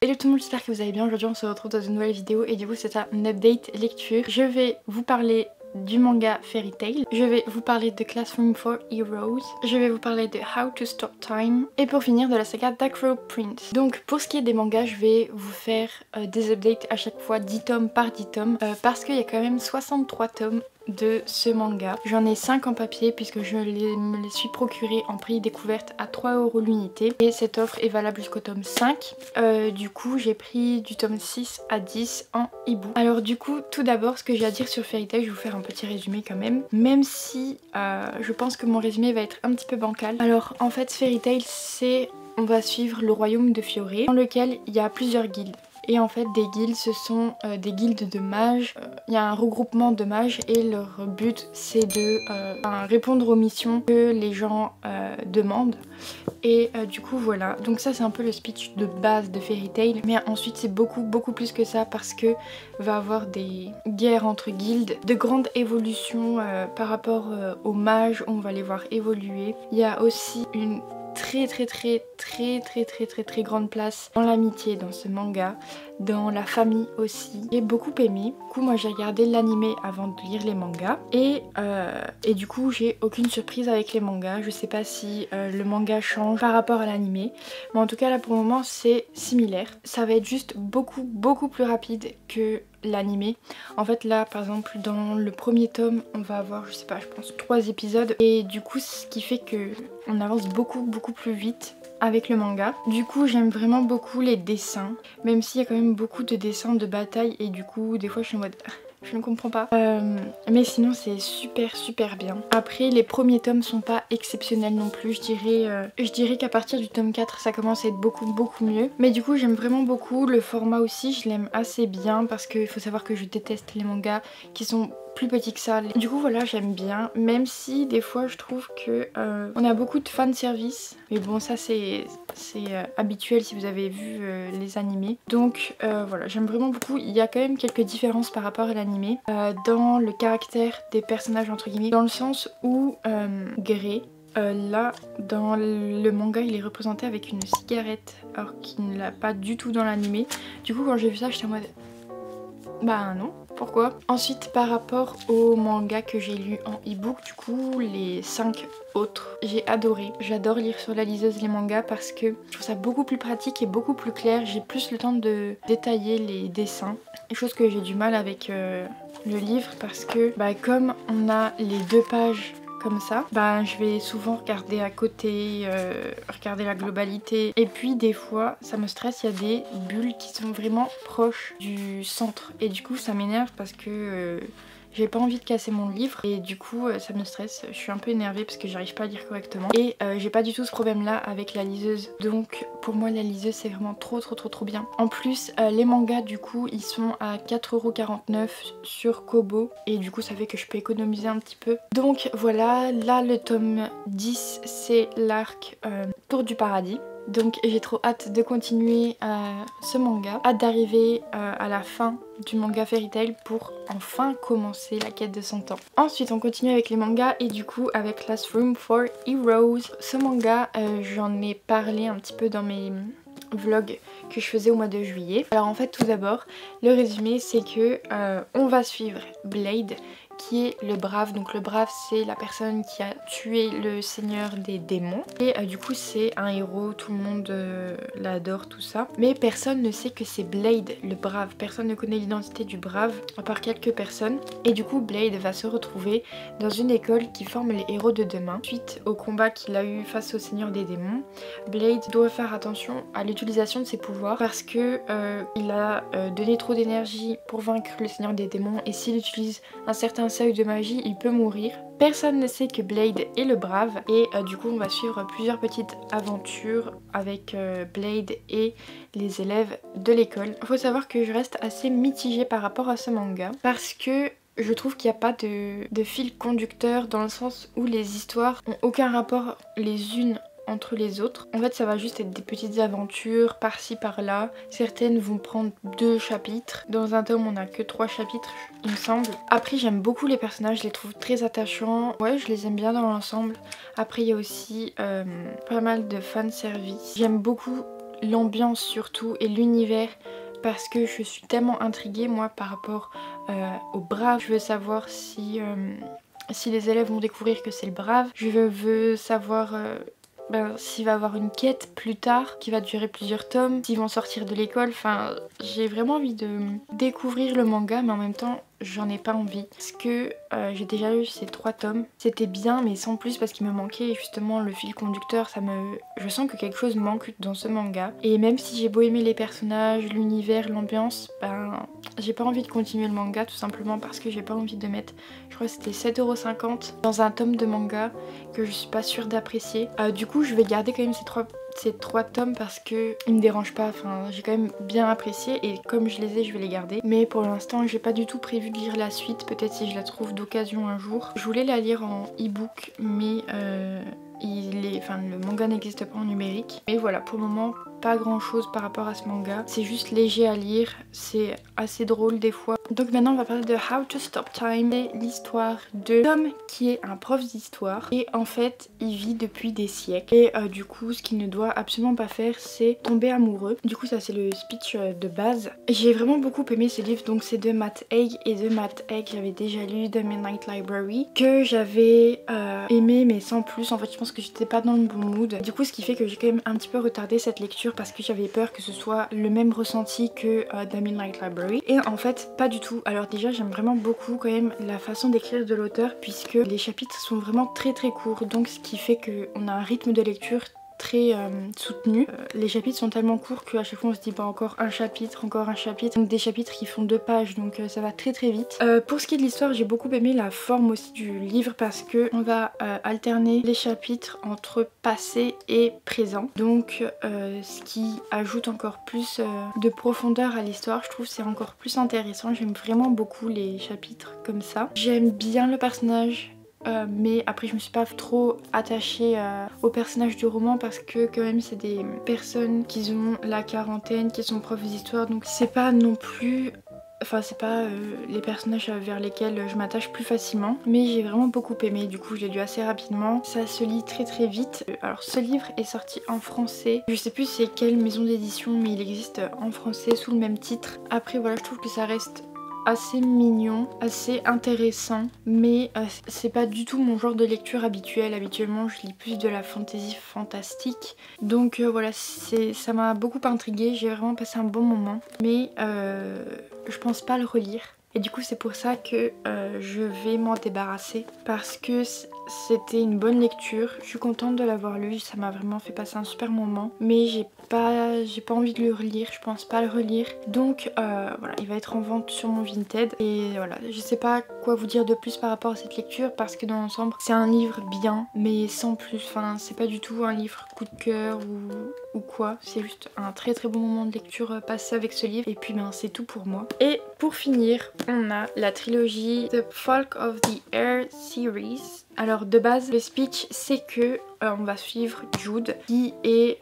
Hello tout le monde, j'espère que vous allez bien. Aujourd'hui on se retrouve dans une nouvelle vidéo et du coup c'est un update lecture. Je vais vous parler du manga Fairy Tail, je vais vous parler de Classroom for Heroes, je vais vous parler de How to Stop Time et pour finir de la saga Dark Road Prince. Donc pour ce qui est des mangas, je vais vous faire des updates à chaque fois 10 tomes par 10 tomes parce qu'il y a quand même 63 tomes de ce manga. J'en ai 5 en papier puisque je me les suis procurés en prix découverte à 3 € l'unité et cette offre est valable jusqu'au tome 5. Du coup j'ai pris du tome 6 à 10 en e-book. Alors du coup tout d'abord ce que j'ai à dire sur Fairy Tail, je vais vous faire un petit résumé quand même si je pense que mon résumé va être un petit peu bancal. Alors en fait Fairy Tail c'est... on va suivre le royaume de Fioré dans lequel il y a plusieurs guildes. Et en fait des guildes ce sont des guildes de mages, il y a un regroupement de mages et leur but c'est de répondre aux missions que les gens demandent. Et du coup voilà, donc ça c'est un peu le speech de base de Fairy Tail. Mais ensuite c'est beaucoup plus que ça parce que va avoir des guerres entre guildes, de grandes évolutions par rapport aux mages, on va les voir évoluer. Il y a aussi une très grande place dans l'amitié dans ce manga, dans la famille aussi. J'ai beaucoup aimé. Du coup moi j'ai regardé l'animé avant de lire les mangas et du coup j'ai aucune surprise avec les mangas. Je sais pas si le manga change par rapport à l'animé, mais en tout cas là pour le moment c'est similaire. Ça va être juste beaucoup plus rapide que l'animé. En fait là par exemple dans le premier tome on va avoir je sais pas je pense 3 épisodes et du coup ce qui fait que on avance beaucoup plus vite avec le manga. Du coup j'aime vraiment beaucoup les dessins, même s'il y a quand même beaucoup de dessins de bataille et du coup des fois je suis en mode je ne comprends pas. Mais sinon c'est super bien. Après les premiers tomes sont pas exceptionnels non plus. Je dirais qu'à partir du tome 4 ça commence à être beaucoup mieux. Mais du coup j'aime vraiment beaucoup. Le format aussi je l'aime assez bien parce qu'il faut savoir que je déteste les mangas qui sont plus petits que ça. Du coup voilà j'aime bien, même si des fois je trouve que on a beaucoup de fan service. Mais bon ça c'est habituel si vous avez vu les animés. Donc voilà j'aime vraiment beaucoup. Il y a quand même quelques différences par rapport à l'animé dans le caractère des personnages entre guillemets, dans le sens où Grey là dans le manga il est représenté avec une cigarette alors qu'il ne l'a pas du tout dans l'animé. Du coup quand j'ai vu ça j'étais en mode bah non, pourquoi? Ensuite par rapport au manga que j'ai lu en e-book, du coup les 5 autres, j'ai adoré. J'adore lire sur la liseuse les mangas parce que je trouve ça beaucoup plus pratique et beaucoup plus clair. J'ai plus le temps de détailler les dessins, chose que j'ai du mal avec le livre parce que bah, comme on a les 2 pages comme ça, bah je vais souvent regarder à côté, regarder la globalité et puis des fois ça me stresse, il y a des bulles qui sont vraiment proches du centre et du coup ça m'énerve parce que j'ai pas envie de casser mon livre et du coup ça me stresse, je suis un peu énervée parce que j'arrive pas à lire correctement et j'ai pas du tout ce problème là avec la liseuse, donc pour moi la liseuse c'est vraiment trop bien. En plus les mangas du coup ils sont à 4,49 € sur Kobo et du coup ça fait que je peux économiser un petit peu. Donc voilà, là le tome 10 c'est l'arc Tour du Paradis. Donc j'ai trop hâte de continuer ce manga, hâte d'arriver à la fin du manga Fairy Tail pour enfin commencer la quête de 100 ans. Ensuite on continue avec les mangas et du coup avec Classroom for Heroes. Ce manga j'en ai parlé un petit peu dans mes vlogs que je faisais au mois de juillet. Alors en fait tout d'abord le résumé c'est que on va suivre Blade qui est le brave. Donc le brave c'est la personne qui a tué le seigneur des démons et du coup c'est un héros, tout le monde l'adore tout ça, mais personne ne sait que c'est Blade le brave, personne ne connaît l'identité du brave à part quelques personnes et du coup Blade va se retrouver dans une école qui forme les héros de demain. Suite au combat qu'il a eu face au seigneur des démons, Blade doit faire attention à l'utilisation de ses pouvoirs parce que il a donné trop d'énergie pour vaincre le seigneur des démons et s'il utilise un certain seuil de magie il peut mourir. Personne ne sait que Blade est le brave et du coup on va suivre plusieurs petites aventures avec Blade et les élèves de l'école. Il faut savoir que je reste assez mitigée par rapport à ce manga parce que je trouve qu'il n'y a pas de fil conducteur dans le sens où les histoires n'ont aucun rapport les unes entre les autres. En fait ça va juste être des petites aventures par-ci par-là. Certaines vont prendre 2 chapitres. Dans un tome on a que 3 chapitres il me semble. Après j'aime beaucoup les personnages, je les trouve très attachants. Ouais, je les aime bien dans l'ensemble. Après il y a aussi pas mal de fanservice. J'aime beaucoup l'ambiance surtout et l'univers parce que je suis tellement intriguée moi par rapport au brave. Je veux savoir si les élèves vont découvrir que c'est le brave. Je veux savoir s'il va y avoir une quête plus tard qui va durer plusieurs tomes, s'ils vont sortir de l'école. Enfin, j'ai vraiment envie de découvrir le manga, mais en même temps j'en ai pas envie parce que j'ai déjà lu ces 3 tomes. C'était bien mais sans plus parce qu'il me manquait justement le fil conducteur. Je sens que quelque chose manque dans ce manga. Et même si j'ai beau aimer les personnages, l'univers, l'ambiance, j'ai pas envie de continuer le manga tout simplement parce que j'ai pas envie de mettre, je crois que c'était 7,50 € dans un tome de manga que je suis pas sûre d'apprécier. Du coup je vais garder quand même ces 3 tomes parce que ils me dérangent pas, enfin j'ai quand même bien apprécié et comme je les ai je vais les garder. Mais pour l'instant j'ai pas du tout prévu de lire la suite, peut-être si je la trouve d'occasion un jour. Je voulais la lire en e-book mais le manga n'existe pas en numérique. Mais voilà, pour le moment pas grand chose par rapport à ce manga. C'est juste léger à lire, c'est assez drôle des fois. Donc maintenant on va parler de How to Stop Time. C'est l'histoire de Tom qui est un prof d'histoire et en fait il vit depuis des siècles. Et du coup ce qu'il ne doit absolument pas faire c'est tomber amoureux. Du coup ça c'est le speech de base. J'ai vraiment beaucoup aimé ce livre, donc c'est de Matt Haig. Et de Matt Haig j'avais déjà lu The Midnight Library que j'avais aimé mais sans plus. En fait je pense que j'étais pas dans le bon mood. Du coup ce qui fait que j'ai quand même un petit peu retardé cette lecture parce que j'avais peur que ce soit le même ressenti que The Midnight Library. Et en fait pas du tout. Alors déjà j'aime vraiment beaucoup quand même la façon d'écrire de l'auteur puisque les chapitres sont vraiment très courts. Donc ce qui fait qu'on a un rythme de lecture très soutenu. Les chapitres sont tellement courts qu'à chaque fois on se dit encore un chapitre, encore un chapitre. Donc des chapitres qui font 2 pages donc ça va très vite. Pour ce qui est de l'histoire j'ai beaucoup aimé la forme aussi du livre parce que on va alterner les chapitres entre passé et présent. Donc ce qui ajoute encore plus de profondeur à l'histoire. Je trouve c'est encore plus intéressant. J'aime vraiment beaucoup les chapitres comme ça. J'aime bien le personnage. Mais après je me suis pas trop attachée aux personnages du roman parce que quand même c'est des personnes qui ont la quarantaine, qui sont profs d'histoire, donc c'est pas non plus... Enfin c'est pas les personnages vers lesquels je m'attache plus facilement. Mais j'ai vraiment beaucoup aimé, du coup je l'ai lu assez rapidement. Ça se lit très vite. Alors ce livre est sorti en français. Je sais plus c'est quelle maison d'édition mais il existe en français sous le même titre. Après voilà je trouve que ça reste assez mignon, assez intéressant, mais c'est pas du tout mon genre de lecture habituel. Habituellement je lis plus de la fantasy fantastique, donc voilà, ça m'a beaucoup intriguée, j'ai vraiment passé un bon moment, mais je pense pas le relire. Et du coup c'est pour ça que je vais m'en débarrasser parce que c'était une bonne lecture. Je suis contente de l'avoir lu, ça m'a vraiment fait passer un super moment. Mais j'ai pas envie de le relire, je pense pas le relire. Donc voilà, il va être en vente sur mon Vinted. Et voilà, je sais pas quoi vous dire de plus par rapport à cette lecture parce que dans l'ensemble c'est un livre bien mais sans plus. Enfin c'est pas du tout un livre coup de cœur ou quoi. C'est juste un très bon moment de lecture passé avec ce livre. Et puis c'est tout pour moi. Et pour finir, on a la trilogie The Folk of the Air series. Alors de base le speech c'est que on va suivre Jude qui est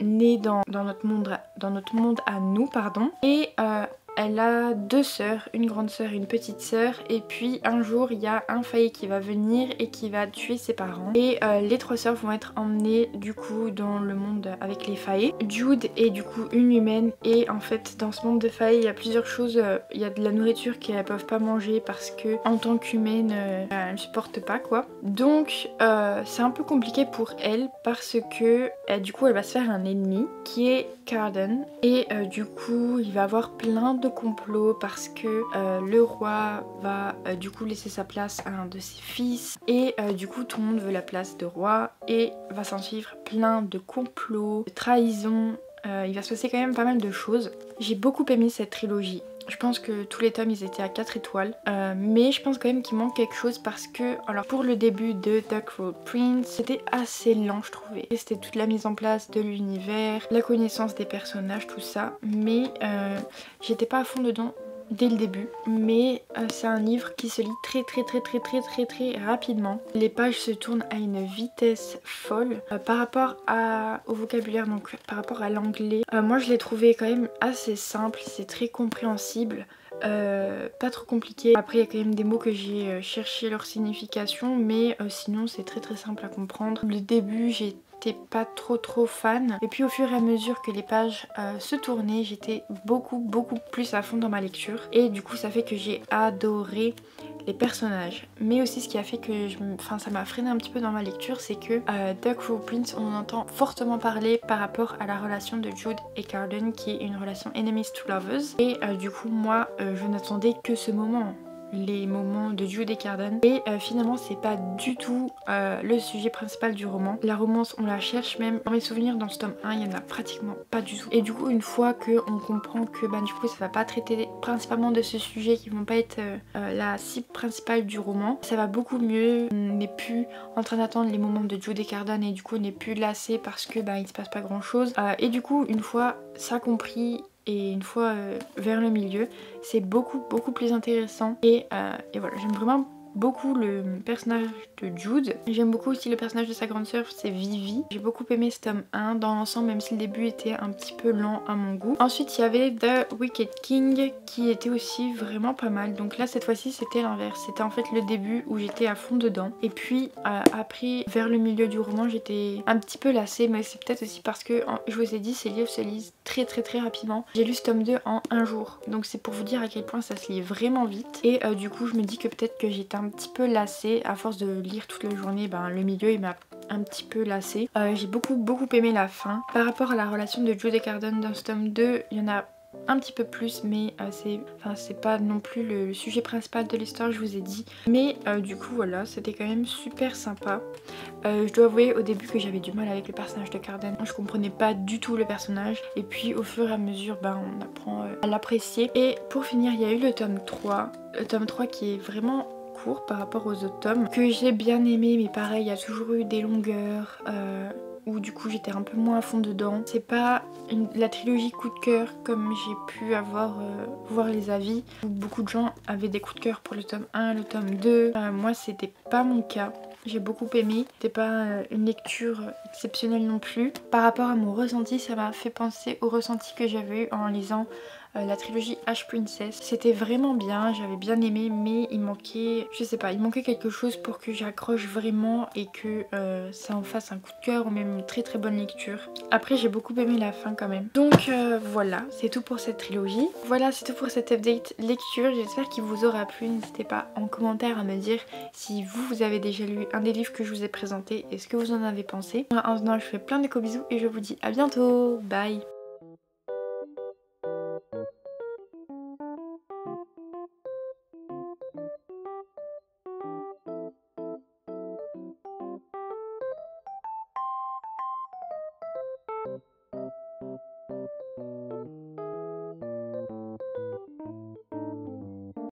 née dans notre monde à nous pardon. Et elle a 2 sœurs, une grande sœur et une petite sœur. Et puis un jour il y a un failli qui va venir et qui va tuer ses parents. Et les 3 sœurs vont être emmenées du coup dans le monde avec les faillis. Jude est du coup une humaine et en fait dans ce monde de faillis il y a plusieurs choses. Il y a de la nourriture qu'elles peuvent pas manger parce que en tant qu'humaine elle ne supporte pas quoi. Donc c'est un peu compliqué pour elle parce que du coup elle va se faire un ennemi qui est Carden. Et du coup il va avoir plein de complots parce que le roi va du coup laisser sa place à un de ses fils et du coup tout le monde veut la place de roi et va s'en suivre plein de complots, de trahisons. Il va se passer quand même pas mal de choses. J'ai beaucoup aimé cette trilogie. Je pense que tous les tomes ils étaient à 4 étoiles mais je pense quand même qu'il manque quelque chose parce que alors pour le début de Dark Road Prince c'était assez lent je trouvais. C'était toute la mise en place de l'univers, la connaissance des personnages, tout ça, mais j'étais pas à fond dedans dès le début, mais c'est un livre qui se lit très rapidement. Les pages se tournent à une vitesse folle par rapport au vocabulaire, donc par rapport à l'anglais. Moi je l'ai trouvé quand même assez simple, c'est très compréhensible. Pas trop compliqué. Après il y a quand même des mots que j'ai cherché leur signification, mais sinon c'est très simple à comprendre. Le début j'étais pas trop fan, et puis au fur et à mesure que les pages se tournaient, j'étais beaucoup plus à fond dans ma lecture, et du coup ça fait que j'ai adoré les personnages. Mais aussi ce qui a fait que ça m'a freiné un petit peu dans ma lecture, c'est que Dark Cruel Prince, on en entend fortement parler par rapport à la relation de Jude et Cardan, qui est une relation enemies to lovers, et du coup moi je n'attendais que ce moment, les moments de Jude et Cardan, et finalement c'est pas du tout le sujet principal du roman. La romance on la cherche, même dans mes souvenirs dans ce tome 1 il y en a pratiquement pas du tout, et du coup une fois qu'on comprend que du coup ça va pas traiter principalement de ce sujet, qui vont pas être la cible principale du roman, ça va beaucoup mieux. On n'est plus en train d'attendre les moments de Jude et Cardan, et du coup on n'est plus lassé parce que il se passe pas grand chose, et du coup une fois ça compris, et une fois vers le milieu, c'est beaucoup plus intéressant, et voilà, j'aime vraiment beaucoup le personnage de Jude. J'aime beaucoup aussi le personnage de sa grande sœur, c'est Vivi. J'ai beaucoup aimé ce tome 1 dans l'ensemble, même si le début était un petit peu lent à mon goût. Ensuite il y avait The Wicked King qui était aussi vraiment pas mal. Donc là cette fois-ci c'était l'inverse, c'était en fait le début où j'étais à fond dedans, et puis après vers le milieu du roman j'étais un petit peu lassée, mais c'est peut-être aussi parce que je vous ai dit ces livres se lisent très rapidement. J'ai lu ce tome 2 en un jour, donc c'est pour vous dire à quel point ça se lit vraiment vite, et du coup je me dis que peut-être que j'étais un petit peu lassée à force de lire toute la journée. Le milieu il m'a un petit peu lassée. J'ai beaucoup aimé la fin. Par rapport à la relation de Jude et Cardan dans ce tome 2, il y en a un petit peu plus, mais c'est pas non plus le sujet principal de l'histoire, je vous ai dit. Mais du coup voilà, c'était quand même super sympa. Je dois avouer au début que j'avais du mal avec le personnage de Cardan. Je comprenais pas du tout le personnage, et puis au fur et à mesure on apprend à l'apprécier. Et pour finir il y a eu le tome 3. Le tome 3 qui est vraiment court par rapport aux autres tomes, que j'ai bien aimé, mais pareil il y a toujours eu des longueurs où du coup j'étais un peu moins à fond dedans. C'est pas la trilogie coup de cœur comme j'ai pu avoir voir les avis, où beaucoup de gens avaient des coups de cœur pour le tome 1, le tome 2. Moi c'était pas mon cas. J'ai beaucoup aimé, c'était pas une lecture exceptionnelle non plus. Par rapport à mon ressenti, ça m'a fait penser au ressenti que j'avais eu en lisant la trilogie Ash Princess. C'était vraiment bien, j'avais bien aimé, mais il manquait, je sais pas, il manquait quelque chose pour que j'accroche vraiment et que ça en fasse un coup de cœur ou même une très bonne lecture. Après j'ai beaucoup aimé la fin quand même. Donc voilà, c'est tout pour cette trilogie. Voilà, c'est tout pour cet update lecture. J'espère qu'il vous aura plu. N'hésitez pas en commentaire à me dire si vous avez déjà lu un des livres que je vous ai présenté et ce que vous en avez pensé. En attendant, je vous fais plein de gros bisous et je vous dis à bientôt. Bye.